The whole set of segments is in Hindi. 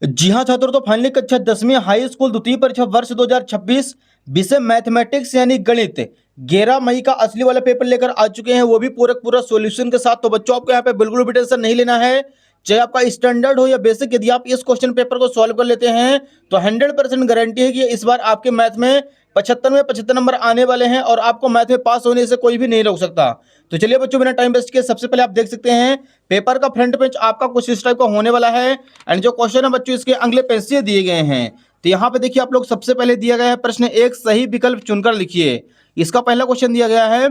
जी हाँ छात्रों, तो फाइनली कक्षा 10वीं हाई स्कूल द्वितीय परीक्षा वर्ष 2026 विषय मैथमेटिक्स यानी गणित 11 मई का असली वाला पेपर लेकर आ चुके हैं, वो भी पूरा सॉल्यूशन के साथ। तो बच्चों आपको यहाँ पे बिल्कुल भी टेंशन नहीं लेना है, चाहे आपका स्टैंडर्ड हो या बेसिक। यदि आप इस क्वेश्चन पेपर को सॉल्व कर लेते हैं तो 100% गारंटी है कि इस बार आपके मैथ में 75 में 75 नंबर आने वाले हैं और आपको मैथ में पास होने से कोई भी नहीं रोक सकता। तो चलिए बच्चों, बिना टाइम वेस्ट किए सबसे पहले आप देख सकते हैं पेपर का फ्रंट पेज आपका कुछ इस टाइप का होने वाला है। एंड जो क्वेश्चन है बच्चों, इसके अगले पेज से दिए गए हैं। तो यहाँ पे देखिए आप लोग, सबसे पहले दिया गया है प्रश्न एक, सही विकल्प चुनकर लिखिए। इसका पहला क्वेश्चन दिया गया है,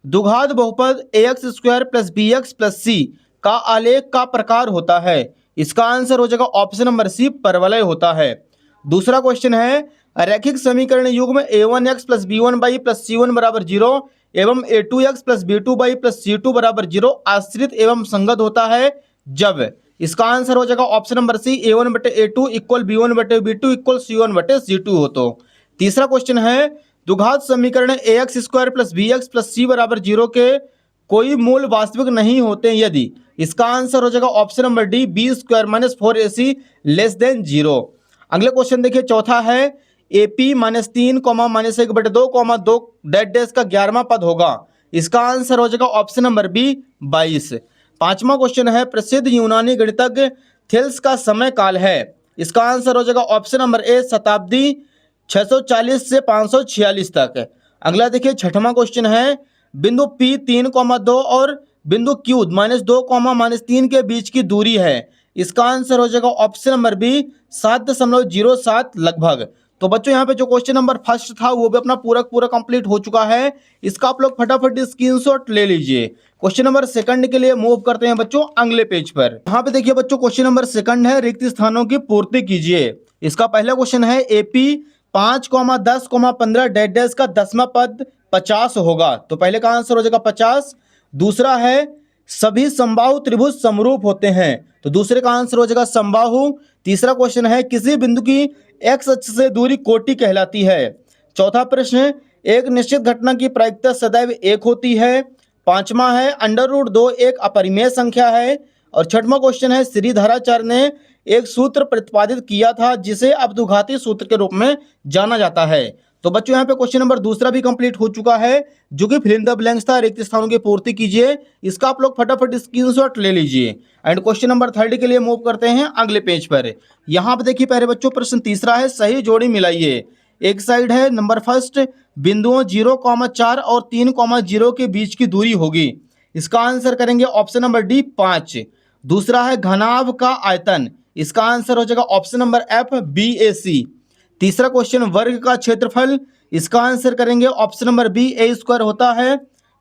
द्विघात बहुपद ax square plus b x plus c का आलेख का प्रकार होता है। इसका आंसर हो जाएगा ऑप्शन नंबर सी, परवलय होता है। दूसरा क्वेश्चन है, रैखिक समीकरण युग्म a1x plus b1 by plus c1 बराबर 0 एवं a2x plus b2 by plus c2 बराबर 0 आश्रित एवं संगत होता है जब। इसका आंसर हो जाएगा ऑप्शन नंबर सी, a1 बटे a2 इक्वल b1 बटे b2 इक्वल c1 बटे c2 हो। तो तीसरा क्वेश्चन है, द्विघात समीकरण ax square plus bx plus c बराबर 0 के कोई मूल वास्तविक नहीं होते यदि। इसका आंसर हो जाएगा option number d, b square minus 4ac less than 0। अगले क्वेश्चन देखिए, चौथा है, AP माइनस 3 कॉमा माइनस 1 बटे 2 कॉमा 2 डेड डैश का 11वां पद होगा। इसका आंसर हो जाएगा ऑप्शन नंबर बी, 22। पांचवा क्वेश्चन है, प्रसिद्ध यूनानी गणितज्ञ थेल्स का समय काल है। इसका आंसर हो जाएगा ऑप्शन नंबर ए, शताब्दी 640 से 546 तक। अगला देखिए, छठवां क्वेश्चन है, बिंदु P 3,2 और बिंदु Q -2, -3 के बीच की दूरी है। इसका आंसर हो जाएगा ऑप्शन नंबर बी, 7.07 लगभग। तो बच्चों यहाँ पे जो क्वेश्चन नंबर फर्स्ट था वो भी अपना पूरा कंप्लीट हो चुका है। इसका आप लोग फटाफट स्क्रीनशॉट ले लीजिए। क्वेश्चन नंबर सेकंड के लिए मूव करते हैं बच्चों अगले पेज पर। यहाँ पे देखिए बच्चों, क्वेश्चन नंबर सेकंड है, रिक्त स्थानों की पूर्ति कीजिए। इसका पहला क्वेश्चन है, AP 5,10,15 डेड डैश का 10वां पद 50 होगा। तो पहले का आंसर हो जाएगा 50। दूसरा है, सभी समबाहु त्रिभुज समरूप होते हैं। तो दूसरे का आंसर हो जाएगा समबाहु। तीसरा क्वेश्चन है, किसी बिंदु की एक्स अक्ष से दूरी कोटि कहलाती है। चौथा प्रश्न, एक निश्चित घटना की प्रायिकता सदैव एक होती है। पांचवा है, √2 एक अपरिमेय संख्या है। और छठवां क्वेश्चन है, श्रीधराचार्य ने एक सूत्र प्रतिपादित किया था जिसे अपघाती सूत्र के रूप में जाना जाता है। तो बच्चों यहाँ पे क्वेश्चन नंबर दूसरा भी कंप्लीट हो चुका है, जो कि फिल इन द ब्लैंक्स था, रिक्त स्थानों की पूर्ति कीजिए। इसका आप लोग फटाफट स्क्रीनशॉट ले लीजिए। एंड क्वेश्चन नंबर थर्ड के लिए मूव करते हैं अगले पेज पर। यहाँ पे देखिए पहले बच्चों, प्रश्न तीसरा है, सही जोड़ी मिलाइए। एक साइड है नंबर फर्स्ट, बिंदुओं 0,4 और 3,0 के बीच की दूरी होगी। इसका आंसर करेंगे ऑप्शन नंबर डी, 5। दूसरा है, घनाभ का आयतन। इसका आंसर हो जाएगा ऑप्शन नंबर एफ, BAC। तीसरा क्वेश्चन, वर्ग का क्षेत्रफल। इसका आंसर करेंगे ऑप्शन नंबर बी, A² होता है।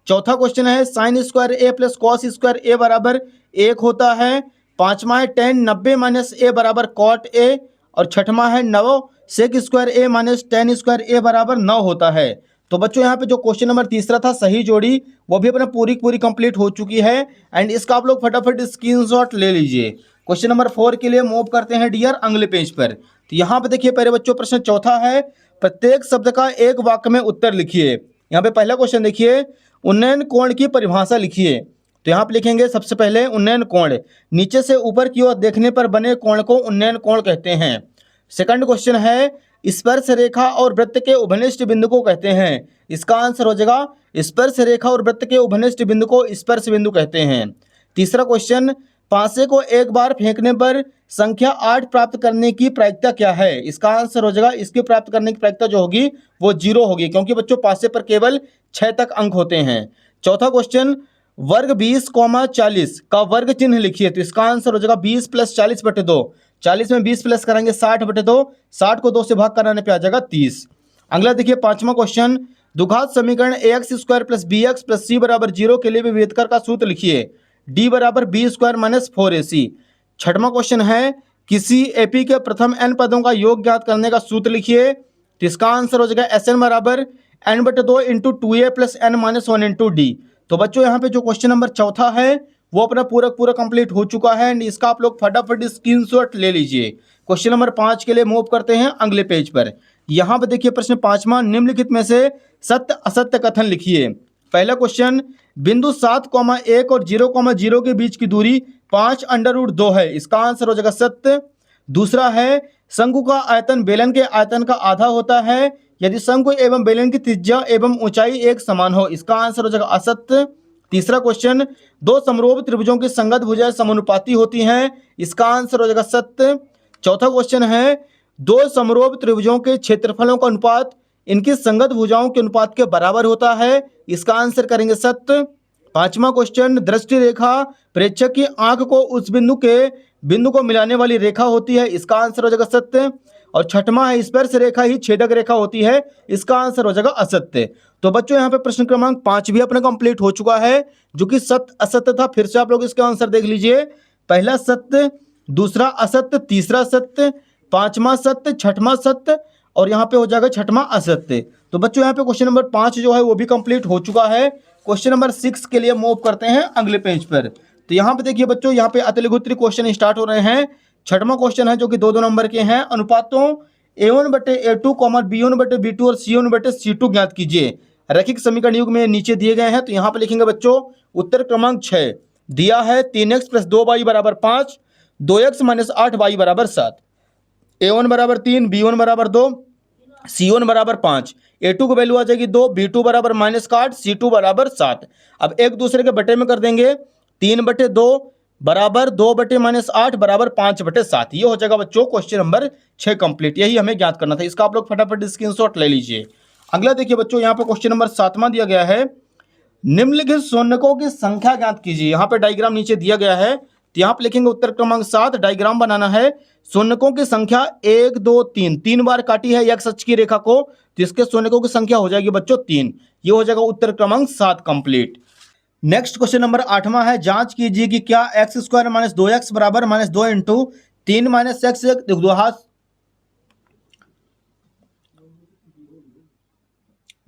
चौथा क्वेश्चन है, साइन स्क्वायर A प्लस कॉस स्क्वायर A बराबर 1 होता है। पांचवा है, tan 90 माइनस A बराबर cot A। और छठवां है, 9 sec square A minus tan square A बराबर 9 होता है। तो बच्चों यहाँ पे जो क्वेश्चन नंबर तीसरा था, सही जोड़ी, वो भी अपना पूरी कंप्लीट हो चुकी है। एंड इसका आप लोग फटाफट स्क्रीनशॉट ले लीजिए। क्वेश्चन नंबर 4 के लिए मूव करते हैं डियर अगले पेज पर। तो यहाँ पे देखिए पहले बच्चों, प्रश्न चौथा है, प्रत्येक शब्द का एक वाक्य में उत्तर लिखिए। यहाँ पे पहला क्वेश्चन देखिए, उन्नयन कोण की परिभाषा लिखिए। तो यहाँ पे लिखेंगे सबसे पहले, उन्नयन कोण नीचे से ऊपर की ओर देखने पर बने कोण को उन्नयन कोण कहते हैं। सेकंड क्वेश्चन है, स्पर्श रेखा और वृत्त के उभयनिष्ठ बिंदु को कहते हैं। इसका आंसर हो जाएगा, स्पर्श रेखा और वृत्त के उभयनिष्ठ बिंदु को स्पर्श बिंदु कहते हैं। तीसरा क्वेश्चन, पासे को एक बार फेंकने पर संख्या 8 प्राप्त करने की प्रायिकता क्या है। इसका आंसर हो जाएगा, इसकी प्राप्त करने की प्रायिकता जो होगी वो 0 होगी, क्योंकि बच्चों पासे पर केवल 6 तक अंक होते हैं। चौथा क्वेश्चन, वर्ग 20,40 का वर्ग चिन्ह लिखिए। तो इसका आंसर हो जाएगा 20 + 40 बटे 2। 40 में 20 प्लस करेंगे 60 बटे 2। 60 को 2 से भाग कराने पे आ जाएगा 30। अगला देखिए पांचवा क्वेश्चन, द्विघात समीकरण ax² + bx + c बराबर 0 के लिए विभेदकर का सूत्र लिखिए। d बराबर b² माइनस 4ac। छठवां क्वेश्चन है, किसी AP के प्रथम n पदों का योग ज्ञात करने का सूत्र लिखिए। तो इसका आंसर हो जाएगा Sn बराबर n बटे 2 × 2a + n - 1 × d। तो बच्चों यहाँ पे जो क्वेश्चन नंबर चौथा है वो अपना पूरा कंप्लीट हो चुका है। एंड इसका आप लोग फटाफट स्क्रीनशॉट ले लीजिए। क्वेश्चन नंबर 5 के लिए मूव करते हैं अगले पेज पर। यहाँ पे देखिए प्रश्न पांचवा, निम्नलिखित में से सत्य असत्य कथन लिखिए। पहला क्वेश्चन, बिंदु 7,1 और 0,0 के बीच की दूरी 5√2 है। इसका आंसर हो जाएगा सत्य। दूसरा है शंकु का आयतन बेलन के आयतन का आधा होता है यदि शंकु एवं बेलन की त्रिज्या एवं ऊंचाई एक समान हो। इसका आंसर हो जाएगा असत्य। तीसरा क्वेश्चन, दो समरूप त्रिभुजों की संगत भुजाएं समानुपाती होती हैं। इसका आंसर हो जाएगा सत्य। चौथा क्वेश्चन है, दो समरूप त्रिभुजों के क्षेत्रफलों का अनुपात इनकी संगत भुजाओं के अनुपात के बराबर होता है। इसका आंसर करेंगे सत्य। पांचवा क्वेश्चन, दृष्टि रेखा प्रेक्षक की आंख को उस बिंदु को मिलाने वाली रेखा होती है। इसका आंसर हो जाएगा सत्य। और छठवां है, स्पर्श रेखा ही छेदक रेखा होती है। इसका आंसर हो जाएगा असत्य। तो बच्चों यहाँ पे प्रश्न क्रमांक 5 भी अपना कंप्लीट हो चुका है, जो कि सत्य असत्य था। फिर से आप लोग इसका आंसर देख लीजिए। पहला सत्य, दूसरा असत्य, तीसरा सत्य, पांचवा सत्य, छठवां सत्य और यहाँ पे हो जाएगा छठवां असत्य। तो बच्चों यहाँ पे क्वेश्चन नंबर 5 जो है वो भी कंप्लीट हो चुका है। क्वेश्चन नंबर 6 के लिए मूव करते हैं अगले पेज पर। तो यहाँ पे देखिए बच्चों, यहाँ पे अतिलघुत्री क्वेश्चन स्टार्ट हो रहे हैं। छठवां क्वेश्चन है जो कि 2-2 नंबर के हैं। अनुपातों A1/A2, B1/B2 और C1/C2 ज्ञात कीजिए। रैखिक समीकरण युग में नीचे दिए गए हैं। तो यहाँ पे लिखेंगे बच्चों उत्तर क्रमांक 6 दिया है 3x + 2y = 5, 2x - 8y = 7, A1 = 3, B1 = 2, C1 = 5, A2 की वैल्यू आ जाएगी 2, B2 = -8, C2 = 7। अब एक दूसरे के बटे में कर देंगे। 3/2 बराबर 2/-8 बराबर 5/7। ये हो जाएगा बच्चों क्वेश्चन नंबर 6 कंप्लीट। यही हमें ज्ञात करना था। इसका आप लोग फटाफट स्क्रीनशॉट ले लीजिए। अगला देखिए बच्चों, यहाँ पे क्वेश्चन नंबर 7वां दिया गया है। निम्नलिखित शून्यकों की संख्या ज्ञात कीजिए। यहाँ पे डायग्राम नीचे दिया गया है। तो यहाँ पे लिखेंगे उत्तर क्रमांक 7। डायग्राम बनाना है। शून्यकों की संख्या 1, 2, 3 तीन बार काटी है एक्स अक्ष की रेखा को, तो इसके शून्यकों की संख्या हो जाएगी बच्चों 3। ये हो जाएगा उत्तर क्रमांक 7 कंप्लीट। नेक्स्ट क्वेश्चन नंबर 8वां है। जांच कीजिए कि क्या x² - 2x बराबर -2 × 3 - x द्विघात।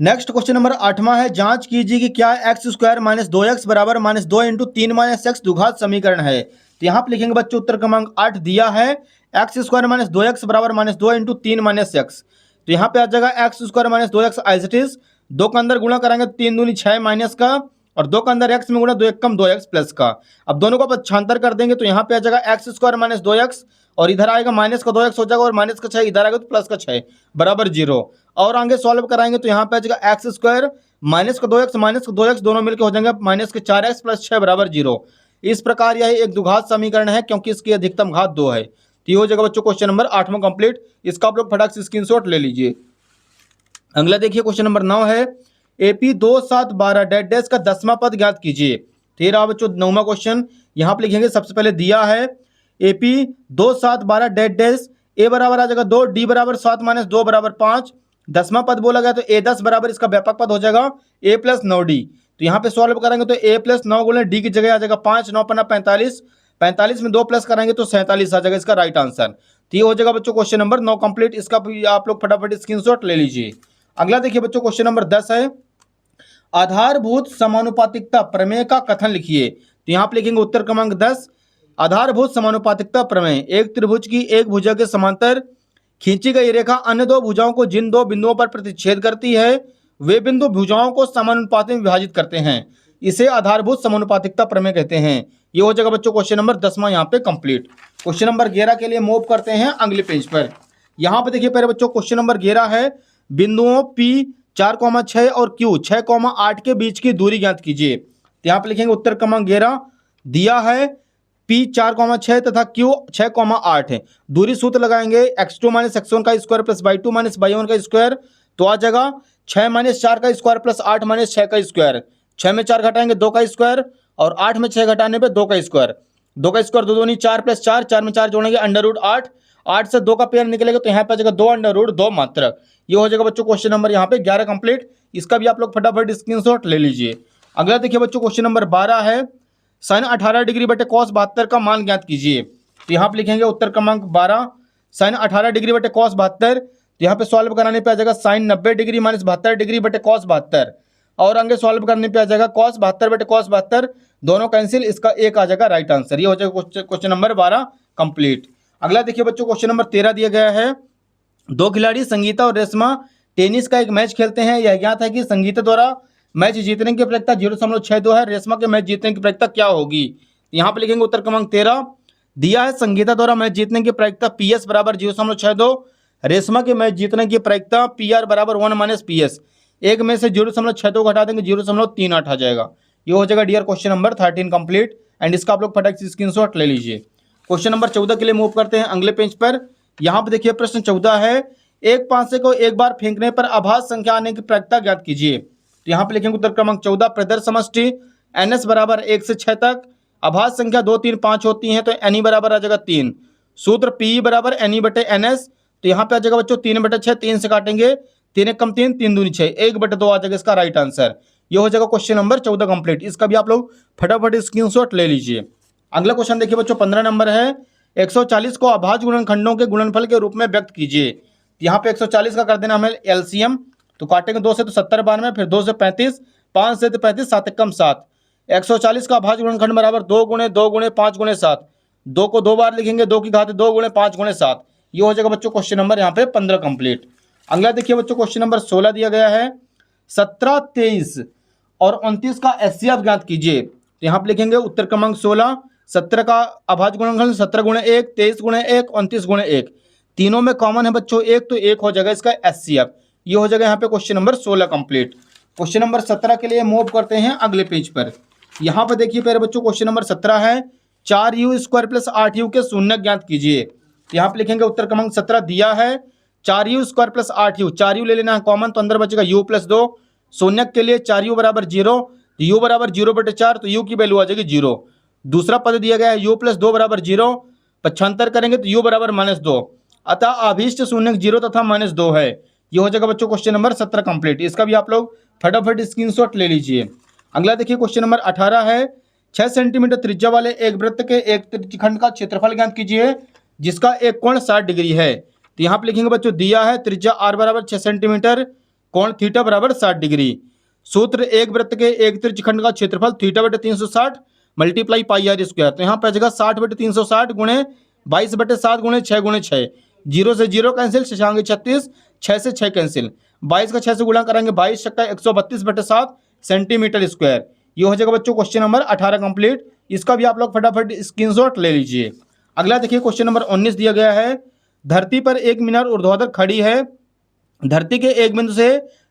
नेक्स्ट क्वेश्चन नंबर 8वां है। जांच कीजिए कि क्या x² - 2x बराबर -2 × 3 - x द्विघात समीकरण है। तो यहाँ पे लिखेंगे बच्चों उत्तर क्रमांक 8 दिया है x² - 2x बराबर -2 × 3 - x। तो यहाँ पे आ जाएगा x² - 2x as it is. 2 के अंदर गुणा कराएंगे 3 दूनी 6 माइनस का, और 2 के अंदर x में गुणा 2 × 1 = 2x प्लस का। अब दोनों का पक्षांतर कर देंगे तो यहाँ पे आ जाएगा x² - 2x और इधर आएगा माइनस का 2x हो जाएगा और माइनस का 6 इधर आएगा तो प्लस का 6 बराबर 0। और आगे सॉल्व कराएंगे तो यहाँ पे आ जाएगा x² माइनस का 2x दोनों मिलकर हो जाएंगे माइनस के 4x + 6 बराबर 0। इस प्रकार यह एक द्विघात समीकरण है क्योंकि इसकी अधिकतम घात 2 है। तो ये हो जाएगा बच्चों क्वेश्चन नंबर 8वां कंप्लीट। इसका आप लोग फटाक से स्क्रीनशॉट ले लीजिए। अगला देखिए क्वेश्चन नंबर 9 है। AP 2, 7, 12 डैश का 10वां पद ज्ञात कीजिए। तेरह बच्चों 9वां क्वेश्चन यहाँ पे लिखेंगे। सबसे पहले दिया है AP 2, 7, 12 डैश A बराबर आ जाएगा 2, D = 7 - 2 = 5। 10वां पद बोला गया तो A10 बराबर इसका व्यापक पद हो जाएगा A + 9D। तो यहाँ पे सॉल्व करेंगे तो A + 9 गुणे D की जगह आ जाएगा 5, 9 × 45, 45 में 2 प्लस कराएंगे तो 47 आ जाएगा इसका राइट आंसर। तो ये हो जाएगा बच्चों क्वेश्चन नंबर 9 कंप्लीट। इसका आप लोग फटाफट स्क्रीनशॉट ले लीजिए। अगला देखिए बच्चों क्वेश्चन नंबर 10 है। आधारभूत समानुपातिकता प्रमेय का कथन लिखिए। तो यहाँ पे लिखेंगे उत्तर क्रमांक 10 आधारभूत समानुपातिकता प्रमेय। एक त्रिभुज की एक भुजा के समांतर खींची गई रेखा अन्य दो भुजाओं को जिन दो बिंदुओं पर प्रतिच्छेद करती है वे बिंदु भुजाओं को समानुपात में विभाजित करते हैं। इसे आधारभूत समानुपातिकता प्रमेय कहते हैं। ये हो जाएगा बच्चों क्वेश्चन नंबर 10वां यहाँ पे कंप्लीट। क्वेश्चन नंबर 11 के लिए मूव करते हैं अगले पेज पर। यहाँ पे देखिए पहले बच्चों क्वेश्चन नंबर 11 है। बिंदुओं P 4,6 और Q 6,8 के बीच की दूरी ज्ञात कीजिए। तो यहाँ पे लिखेंगे उत्तर क्रमांक 11 दिया है P 4,6 तथा Q 6,8 है। दूरी सूत्र लगाएंगे x2 - x1 का स्क्वायर प्लस y2 - y1 का स्क्वायर। तो आ जाएगा 6 - 4 का स्क्वायर प्लस 8 - 6 का स्क्वायर। 6 में 4 घटाएंगे 2 का स्क्वायर और 8 में 6 घटाने पे 2 का स्क्वायर। 2 का स्क्वायर 2 दूनी 4 + 4, 4 में 4 जोड़ेंगे √8, 8 से 2 का पेयर निकलेगा तो यहाँ पे आ जाएगा 2 √2 मात्रक। ये हो जाएगा बच्चों क्वेश्चन नंबर यहाँ पे 11 कंप्लीट। इसका भी आप लोग फटाफट स्क्रीनशॉट ले लीजिए। अगला देखिए बच्चों क्वेश्चन नंबर 12 है। sin 18 डिग्री बटे cos 72 का मान ज्ञात कीजिए। तो यहाँ पे लिखेंगे उत्तर क्रमांक 12 sin 18 डिग्री बटे cos 72। तो यहाँ पे सॉल्व कराने पे आ जाएगा sin 90 डिग्री - 72 डिग्री बटे cos 72 और आगे सॉल्व करने पे आ जाएगा cos 72 बटे cos 72 दोनों कैंसिल, इसका एक आ जाएगा राइट आंसर। ये हो जाएगा क्वेश्चन नंबर 12 कंप्लीट। अगला देखिए बच्चों क्वेश्चन नंबर 13 दिया गया है। दो खिलाड़ी संगीता और रेशमा टेनिस का एक मैच खेलते हैं। यह ज्ञात है कि संगीता द्वारा मैच जीतने की प्रायिकता 0.62 है। रेशमा के मैच जीतने की प्रायिकता क्या होगी। यहाँ पे लिखेंगे उत्तर क्रमांक 13 दिया है संगीता द्वारा मैच जीतने की प्रायिकता PS बराबर 0.62, रेशमा की मैच जीतने की प्रायिकता PR बराबर 1 - PS। एक में से 0.62 को हटा देंगे 0.38 आ जाएगा। ये हो जाएगा dear question number 13 complete. And इसका आप लोग फटाक से स्क्रीनशॉट ले लीजिए। क्वेश्चन नंबर 14 के लिए मूव करते हैं अगले पेज पर। यहाँ पे देखिए प्रश्न 14 है, एक पांसे को एक बार फेंकने पर आभास संख्या आने की प्रायिकता ज्ञात कीजिए। तो यहाँ पे लिखेंगे उत्तर क्रमांक 14 प्रदर्श समष्टि NS बराबर 1 से 6 तक, आभास संख्या 2, 3, 5 होती हैं तो NE बराबर आ जाएगा 3। सूत्र PE बराबर NE बटे NS। तो यहाँ पे आ जाएगा बच्चों 3/6, 3 से काटेंगे 3 × 3 3 दूनी 6, 1/2 आ जाएगा इसका राइट आंसर। ये हो जाएगा क्वेश्चन नंबर 14 कंप्लीट। इसका भी आप लोग फटाफट स्क्रीनशॉट ले लीजिए। अगला क्वेश्चन देखिए बच्चों 15 नंबर है, 140 को अभाज्य गुणनखंडों के गुणनफल के रूप में व्यक्त कीजिए। यहाँ पे 140 का कर देना हमें LCM। तो काटेंगे 2 से तो 70 92, फिर 2 से 35, 5 से तो 35, 7 × 7। 140 का अभाज्य गुणनखंड बराबर 2 × 2 × 5 × 7। 2 को 2 बार लिखेंगे, 2 की घात 2 × 5 × 7। ये हो जाएगा बच्चों क्वेश्चन नंबर यहाँ पे 15 कंप्लीट। अगला देखिए बच्चों क्वेश्चन नंबर 16 दिया गया है, 17, 23 और 29 का HCF ज्ञात कीजिए। तो यहाँ पे लिखेंगे उत्तर क्रमांक 16, 17 का अभाज्य गुणनखंड 17 × 1, 23 × 1, 29 × 1। तीनों में कॉमन है बच्चों 1, तो 1 हो जाएगा इसका HCF। ये हो जाएगा यहाँ पे question number 16 complete. Question number 17 के लिए मूव करते हैं अगले पेज पर। यहाँ पे देखिए पहले बच्चों क्वेश्चन नंबर 17 है, 4u² + 8u के शून्य ज्ञात कीजिए। यहाँ पे लिखेंगे उत्तर क्रमांक 17 दिया है 4u² + 8u, 4u ले लेना है कॉमन तो अंदर बचेगा u + 2। शून्य के लिए 4u बराबर 0, u बराबर 0/4, तो u की वैल्यू आ जाएगी 0। दूसरा पद दिया गया है u + 2 बराबर 0, पक्षांतर करेंगे तो u बराबर -2, अतः अभीष्ट शून्य 0 तथा -2 है। ये हो जाएगा बच्चों क्वेश्चन नंबर 17 कंप्लीट। इसका भी आप लोग फटाफट स्क्रीनशॉट ले लीजिए। अगला देखिए क्वेश्चन नंबर 18 है, 6 सेंटीमीटर त्रिज्या वाले एक वृत्त के एक त्रिज्यखंड का क्षेत्रफल ज्ञात कीजिए जिसका एक कोण 60 डिग्री है। तो यहाँ पे लिखेंगे बच्चों दिया है त्रिज्या r बराबर 6 सेंटीमीटर, कोण थीटा बराबर 60 डिग्री। सूत्र एक वृत्त के एक त्रिज्यखंड का क्षेत्रफल θ/360 मल्टीप्लाई πr²। तो यहाँ पे जगह 60/360 गुणे 22/7 गुणे 6 गुणे 6, 0 से 0 कैंसिल, 6×36, 6 से 6 कैंसिल, 22 का 6 से गुणा करेंगे 22 × 132/7 सेंटीमीटर स्क्वायर। ये हो जाएगा बच्चों क्वेश्चन नंबर 18 कंप्लीट। इसका भी आप लोग फटाफट स्क्रीनशॉट ले लीजिए। अगला देखिए क्वेश्चन नंबर 19 दिया गया है, धरती पर एक मीनार ऊर्ध्वाधर खड़ी है, धरती के एक बिंदु से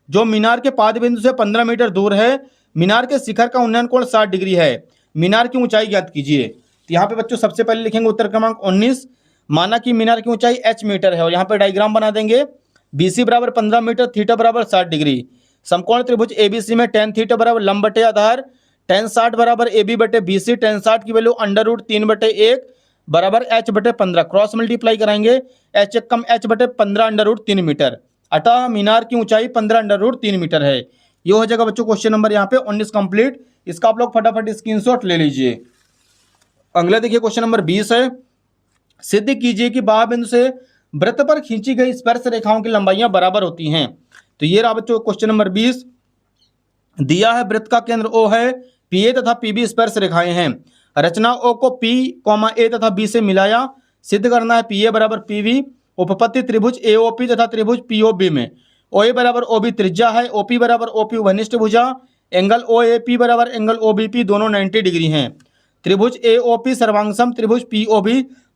जो मीनार के पाद बिंदु से 15 मीटर दूर है, मीनार के शिखर का उन्नयन कोण 60 डिग्री है, मीनार की ऊंचाई ज्ञात कीजिए। तो यहाँ पे बच्चों सबसे पहले लिखेंगे उत्तर क्रमांक 19, माना कि मीनार की ऊंचाई h मीटर है और यहाँ पे डायग्राम बना देंगे। BC बराबर 15 मीटर, थीटा बराबर 60 डिग्री। समकोण त्रिभुज ABC में tan थीटा बराबर लंब बटे आधार, tan 60 बराबर AB बटे BC, tan 60 की वैल्यू √3/1 बराबर h/15, क्रॉस मल्टीप्लाई कराएंगे, h कम h/15 √3 मीटर, अतः मीनार की ऊंचाई 15 √3 मीटर है। ये हो जाएगा बच्चों क्वेश्चन नंबर यहाँ पे 19 कंप्लीट। इसका आप लोग फटाफट स्क्रीनशॉट ले लीजिए। अगला देखिए क्वेश्चन नंबर 20 है, सिद्ध कीजिए कि बाह्य बिंदु से वृत्त पर खींची गई स्पर्श रेखाओं की लंबाइयां बराबर होती हैं। तो ये रहा बच्चों क्वेश्चन नंबर 20। दिया है वृत्त का केंद्र O है, PA तथा PB स्पर्श रेखाएं हैं, रचना O को P, A तथा B से मिलाया, सिद्ध करना है PA बराबर PB, उपपत्ति त्रिभुज AOP तथा त्रिभुज POB में OA बराबर OB त्रिज्या है, OP बराबर OP वनिष्ठ भुजा, एंगल OAP बराबर एंगल OBP दोनों 90 डिग्री हैं, त्रिभुज AOP सर्वांगसम त्रिभुज POB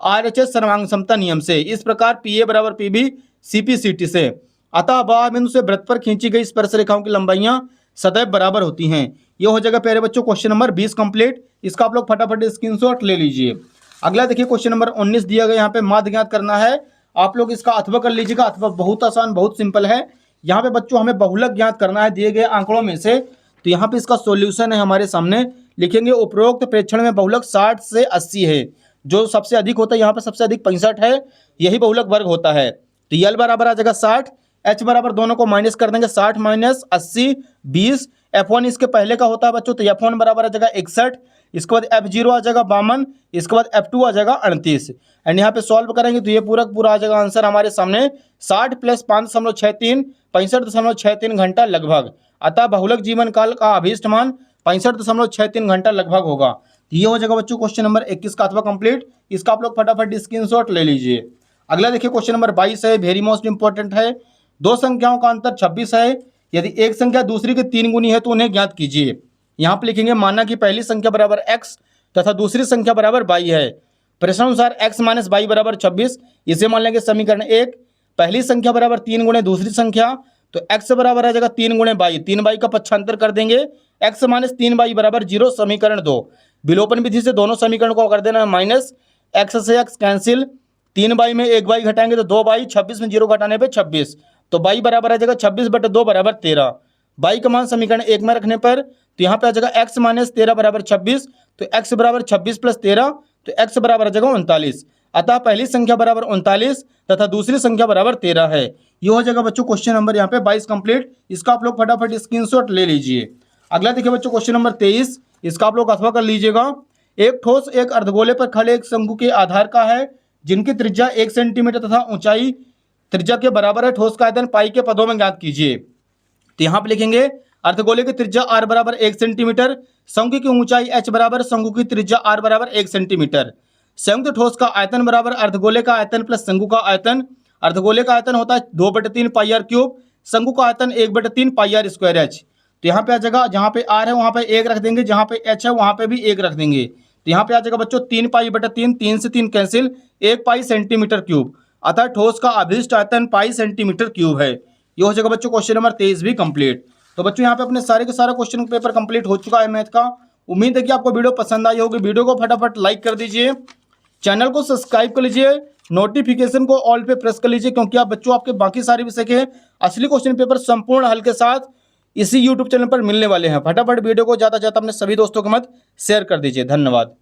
RHS सर्वांगसमता नियम से, इस प्रकार PA बराबर PB CP/CT से, अतः बाह्य बिंदु से वृत्त पर खींची गई स्पर्श रेखाओं की लंबाइयां सदैव बराबर होती हैं। ये हो जाएगा प्यारे बच्चों क्वेश्चन नंबर 20 कंप्लीट। इसका आप लोग फटाफट स्क्रीनशॉट ले लीजिए। अगला देखिए क्वेश्चन नंबर 19 दिया गया, यहाँ पे माध्य ज्ञात करना है। आप लोग इसका अथवा कर लीजिएगा, अथवा बहुत आसान बहुत सिंपल है। यहाँ पे बच्चों हमें बहुलक ज्ञात करना है दिए गए आंकड़ों में से। तो यहाँ पे इसका सोल्यूशन है हमारे सामने, लिखेंगे उपरोक्त प्रेक्षण में बहुलक 60 से 80 है, जो सबसे अधिक होता है यहाँ पे सबसे अधिक 65 है, यही बहुलक वर्ग होता है। तो यल बराबर आ जाएगा 60, h बराबर दोनों को माइनस कर देंगे, 60 - 80 20, f1 इसके पहले का होता है बच्चों, तो f1 बराबर आ जाएगा 61, इसके बाद f0 आ जाएगा 52, इसके बाद f2 आ जाएगा 38। एंड यहाँ पे सॉल्व करेंगे तो ये पूरा आ जाएगा आंसर हमारे सामने 60 + 5.63 65.63 घंटा लगभग। अतः बहुलक जीवन काल का अभीष्ट मान 65.63 घंटा लगभग होगा। तो ये हो जाएगा बच्चों क्वेश्चन नंबर 21 का अथवा कंप्लीट। इसका आप लोग फटाफट स्क्रीनशॉट ले लीजिए। अगला देखिए क्वेश्चन नंबर 22 है, वेरी मोस्ट इंपॉर्टेंट है। दो संख्याओं का अंतर 26 है, यदि एक संख्या दूसरी के 3 गुनी है तो उन्हें ज्ञात कीजिए। यहाँ पे लिखेंगे माना कि पहली संख्या बराबर x तथा दूसरी संख्या बराबर y है, प्रश्नानुसार x माइनस बाई बराबर 26, इसे मान लेंगे समीकरण 1। पहली संख्या बराबर 3 गुणे दूसरी संख्या, तो x बराबर आ जाएगा 3 गुणे बाई, 3 बाई का पक्षांतर कर देंगे, x माइनस 3 बाई बराबर 0। समीकरण 2, विलोपन विधि से दोनों समीकरण को कर देना है माइनस, x से x कैंसिल, 3 बाई में 1 बाई घटाएंगे तो 2 बाई, 26 में 0 घटाने पे 26, तो बाई बराबर आ जाएगा 26/2 बराबर 13। बाई का मान समीकरण 1 में रखने पर तो यहाँ पे आ जाएगा x माइनस 13 बराबर 26, तो x बराबर 26 प्लस 13, तो x बराबर आ जाएगा 39। अतः पहली संख्या बराबर 39 तथा दूसरी संख्या बराबर 13 है। ये हो जाएगा बच्चों क्वेश्चन नंबर यहाँ पे 22 कंप्लीट। इसका आप लोग फटाफट स्क्रीनशॉट ले लीजिए। अगला देखिए बच्चों क्वेश्चन नंबर 23, इसका आप लोग अथवा कर लीजिएगा। एक ठोस एक अर्धगोले पर खड़े एक शंकु के आधार का है, जिनकी त्रिज्या 1 सेंटीमीटर तथा ऊंचाई त्रिज्या के बराबर है। ठोस का आयतन पाई के पदों में ज्ञात कीजिए। तो यहाँ पे लिखेंगे अर्धगोले की त्रिज्या r बराबर 1 सेंटीमीटर, शंकु की ऊंचाई h बराबर शंकु की त्रिज्या r बराबर 1 सेंटीमीटर। संयुक्त ठोस का आयतन बराबर अर्धगोले का आयतन प्लस शंकु का आयतन। अर्धगोले का आयतन होता है 2/3 पाई आर क्यूब, शंकु का आयतन 1/3 पाई आर स्क्वायर h। तो यहाँ पे आ जाएगा, जहाँ पे r है वहाँ पे 1 रख देंगे, जहाँ पे h है वहाँ पे भी 1 रख देंगे। तो यहाँ पे आ जाएगा बच्चों 3 पाई/3, 3 से 3 कैंसिल, 1 पाई सेंटीमीटर क्यूब। अतः ठोस का अभिष्ट आयतन पाई सेंटीमीटर क्यूब है। ये हो जाएगा बच्चों क्वेश्चन नंबर 23 भी कंप्लीट। तो बच्चों यहाँ पे अपने सारे के सारा क्वेश्चन पेपर कंप्लीट हो चुका है मैथ का। उम्मीद है कि आपको वीडियो पसंद आई होगी। वीडियो को फटाफट लाइक कर दीजिए, चैनल को सब्सक्राइब कर लीजिए, नोटिफिकेशन को ऑल पे प्रेस कर लीजिए, क्योंकि आप बच्चों आपके बाकी सारे विषय के असली क्वेश्चन पेपर संपूर्ण हल के साथ इसी यूट्यूब चैनल पर मिलने वाले हैं। फटाफट वीडियो को ज़्यादा से ज़्यादा अपने सभी दोस्तों के मत शेयर कर दीजिए। धन्यवाद।